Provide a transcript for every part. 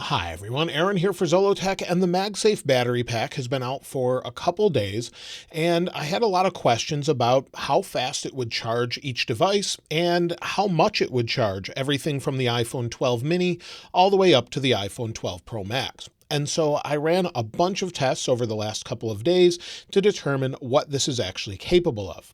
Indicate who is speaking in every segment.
Speaker 1: Hi everyone, Aaron here for Zollotech, and the MagSafe Battery Pack has been out for a couple days, and I had a lot of questions about how fast it would charge each device and how much it would charge, everything from the iPhone 12 mini all the way up to the iPhone 12 Pro Max. And so I ran a bunch of tests over the last couple of days to determine what this is actually capable of.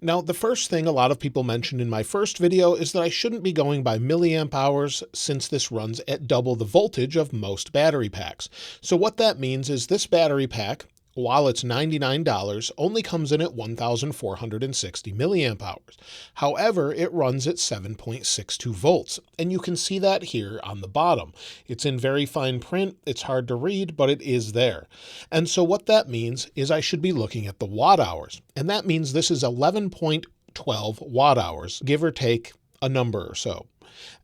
Speaker 1: Now, the first thing a lot of people mentioned in my first video is that I shouldn't be going by milliamp hours since this runs at double the voltage of most battery packs. So what that means is this battery pack, while it's $99, only comes in at 1,460 milliamp hours. However, it runs at 7.62 volts, and you can see that here on the bottom. It's in very fine print, it's hard to read, but it is there. And so what that means is I should be looking at the watt hours, and that means this is 11.12 watt hours, give or take a number or so.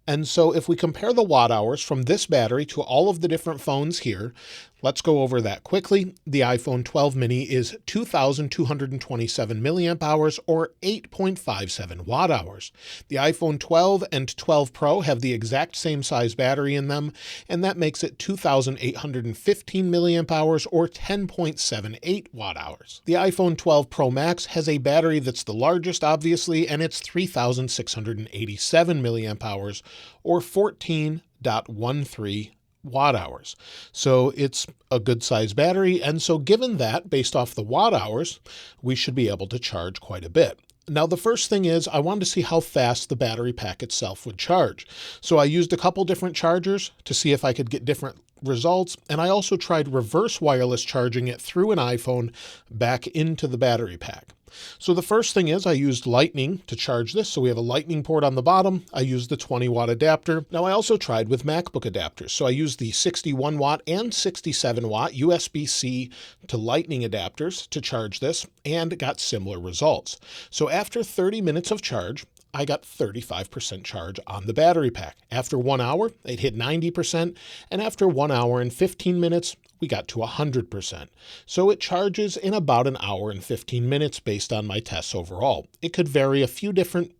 Speaker 1: And so if we compare the watt hours from this battery to all of the different phones here, let's go over that quickly. The iPhone 12 mini is 2,227 milliamp hours or 8.57 watt hours. The iPhone 12 and 12 Pro have the exact same size battery in them, and that makes it 2,815 milliamp hours or 10.78 watt hours. The iPhone 12 Pro Max has a battery that's the largest, obviously, and it's 3,687 milliamp hours or 14.13 watt hours. So it's a good size battery. And so given that, based off the watt hours, we should be able to charge quite a bit. Now, the first thing is I wanted to see how fast the battery pack itself would charge. So I used a couple different chargers to see if I could get different results. And I also tried reverse wireless charging it through an iPhone back into the battery pack. So the first thing is I used Lightning to charge this. So we have a Lightning port on the bottom. I used the 20 watt adapter. Now I also tried with MacBook adapters. So I used the 61 watt and 67 watt USB-C to Lightning adapters to charge this and got similar results. So after 30 minutes of charge, I got 35% charge on the battery pack. After 1 hour, it hit 90%, and after 1 hour and 15 minutes, we got to 100%. So it charges in about an hour and 15 minutes based on my tests overall. It could vary a few different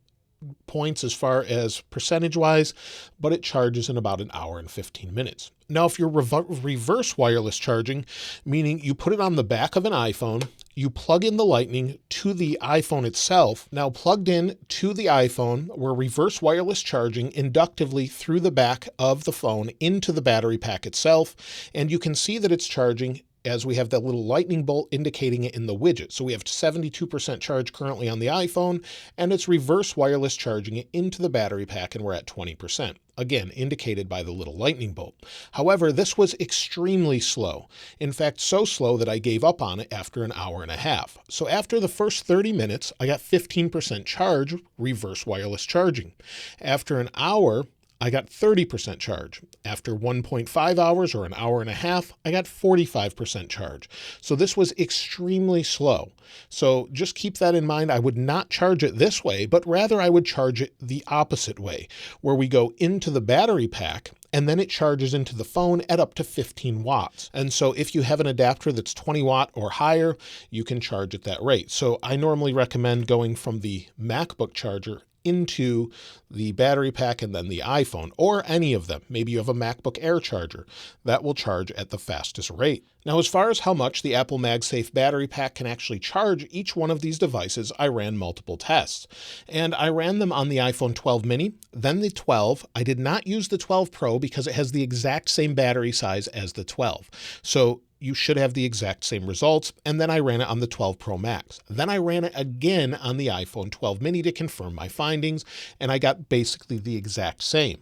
Speaker 1: points as far as percentage-wise, but it charges in about an hour and 15 minutes. Now, if you're reverse wireless charging, meaning you put it on the back of an iPhone, you plug in the Lightning to the iPhone itself. Now, plugged in to the iPhone, we're reverse wireless charging inductively through the back of the phone into the battery pack itself, and you can see that it's charging as we have that little lightning bolt indicating it in the widget. So we have 72% charge currently on the iPhone, and it's reverse wireless charging it into the battery pack, and we're at 20%. Again, indicated by the little lightning bolt. However, this was extremely slow. In fact, so slow that I gave up on it after an hour and a half. So after the first 30 minutes, I got 15% charge, reverse wireless charging. After an hour, I got 30% charge. After 1.5 hours or an hour and a half, I got 45% charge. So this was extremely slow. So just keep that in mind. I would not charge it this way, but rather I would charge it the opposite way, where we go into the battery pack and then it charges into the phone at up to 15 watts. And so if you have an adapter that's 20 watt or higher, you can charge at that rate. So I normally recommend going from the MacBook charger into the battery pack and then the iPhone, or any of them. Maybe you have a MacBook Air charger that will charge at the fastest rate. Now, as far as how much the Apple MagSafe Battery Pack can actually charge each one of these devices, I ran multiple tests. And I ran them on the iPhone 12 mini, then the 12. I did not use the 12 Pro because it has the exact same battery size as the 12. So you should have the exact same results. And then I ran it on the 12 Pro Max. Then I ran it again on the iPhone 12 mini to confirm my findings, and I got basically the exact same.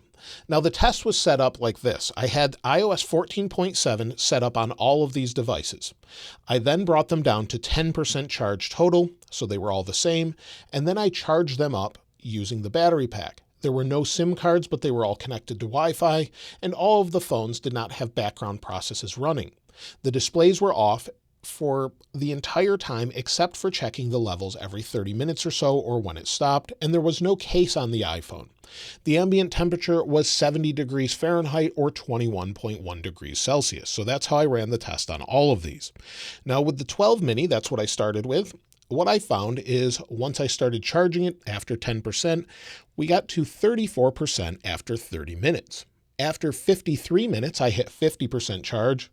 Speaker 1: Now, the test was set up like this. I had iOS 14.7 set up on all of these devices. I then brought them down to 10% charge total, so they were all the same, and then I charged them up using the battery pack. There were no SIM cards, but they were all connected to Wi-Fi, and all of the phones did not have background processes running. The displays were off for the entire time except for checking the levels every 30 minutes or so or when it stopped, and there was no case on the iPhone. The ambient temperature was 70 degrees Fahrenheit or 21.1 degrees Celsius. So that's how I ran the test on all of these. Now with the 12 mini, that's what I started with. What I found is once I started charging it after 10%, we got to 34% after 30 minutes. After 53 minutes, I hit 50% charge.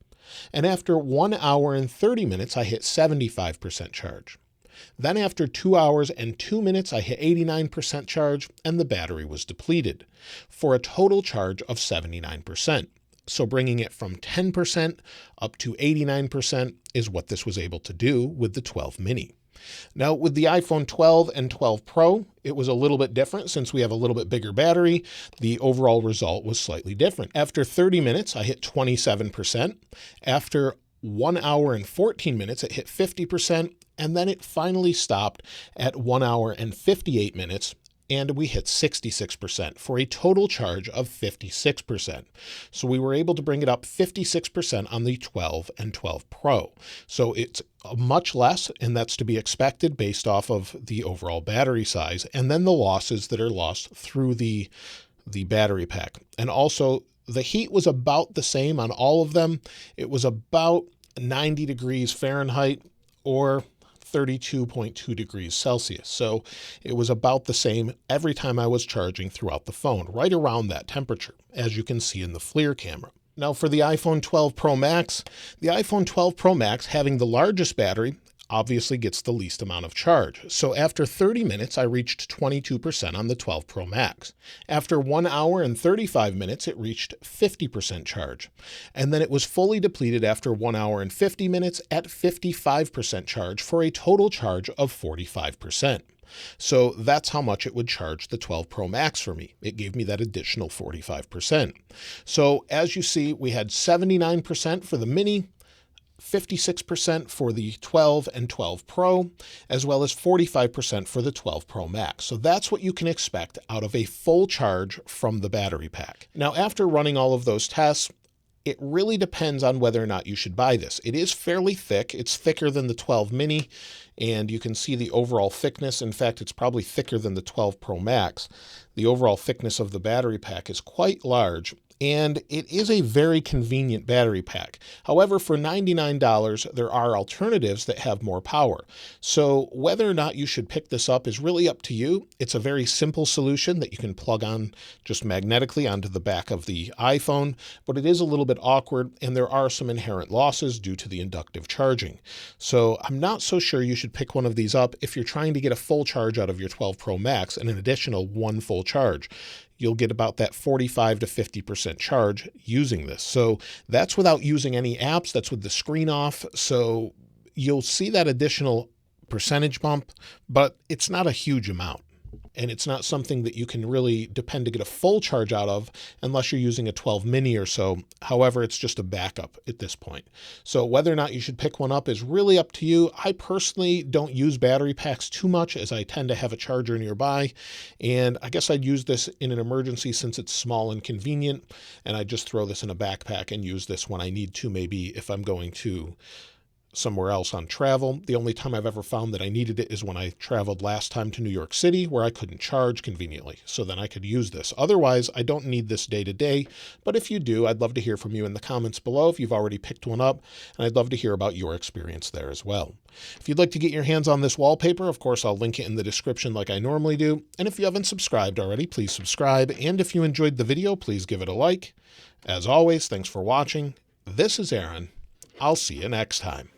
Speaker 1: And after 1 hour and 30 minutes, I hit 75% charge. Then after 2 hours and 2 minutes, I hit 89% charge and the battery was depleted for a total charge of 79%. So bringing it from 10% up to 89% is what this was able to do with the 12 mini. Now with the iPhone 12 and 12 Pro, it was a little bit different since we have a little bit bigger battery. The overall result was slightly different. After 30 minutes, I hit 27%. After 1 hour and 14 minutes, it hit 50%. And then it finally stopped at 1 hour and 58 minutes. And we hit 66% for a total charge of 56%. So we were able to bring it up 56% on the 12 and 12 Pro. So it's much less, and that's to be expected based off of the overall battery size, and then the losses that are lost through the battery pack. And also the heat was about the same on all of them. It was about 90 degrees Fahrenheit or 32.2 degrees Celsius. So it was about the same every time I was charging throughout the phone, right around that temperature, as you can see in the FLIR camera. Now for the iPhone 12 Pro Max, the iPhone 12 Pro Max, having the largest battery, obviously gets the least amount of charge. So after 30 minutes, I reached 22% on the 12 Pro Max. After 1 hour and 35 minutes, it reached 50% charge. And then it was fully depleted after 1 hour and 50 minutes at 55% charge for a total charge of 45%. So that's how much it would charge the 12 Pro Max for me. It gave me that additional 45%. So as you see, we had 79% for the Mini, 56% for the 12 and 12 Pro, as well as 45% for the 12 Pro Max. So that's what you can expect out of a full charge from the battery pack. Now, after running all of those tests, it really depends on whether or not you should buy this. It is fairly thick. It's thicker than the 12 mini, and you can see the overall thickness. In fact, it's probably thicker than the 12 Pro Max. The overall thickness of the battery pack is quite large, and it is a very convenient battery pack. However, for $99, there are alternatives that have more power. So whether or not you should pick this up is really up to you. It's a very simple solution that you can plug on just magnetically onto the back of the iPhone, but it is a little bit awkward, and there are some inherent losses due to the inductive charging. So I'm not so sure you should pick one of these up if you're trying to get a full charge out of your 12 Pro Max and an additional one full charge. You'll get about that 45 to 50% charge using this. So that's without using any apps. That's with the screen off. So you'll see that additional percentage bump, but it's not a huge amount. And it's not something that you can really depend to get a full charge out of unless you're using a 12 mini or so. However, it's just a backup at this point. So whether or not you should pick one up is really up to you. I personally don't use battery packs too much, as I tend to have a charger nearby. And I guess I'd use this in an emergency since it's small and convenient. And I just throw this in a backpack and use this when I need to, maybe if I'm going to somewhere else on travel. The only time I've ever found that I needed it is when I traveled last time to New York City, where I couldn't charge conveniently. So then I could use this. Otherwise, I don't need this day to day. But if you do, I'd love to hear from you in the comments below if you've already picked one up. And I'd love to hear about your experience there as well. If you'd like to get your hands on this wallpaper, of course, I'll link it in the description like I normally do. And if you haven't subscribed already, please subscribe. And if you enjoyed the video, please give it a like. As always, thanks for watching. This is Aaron. I'll see you next time.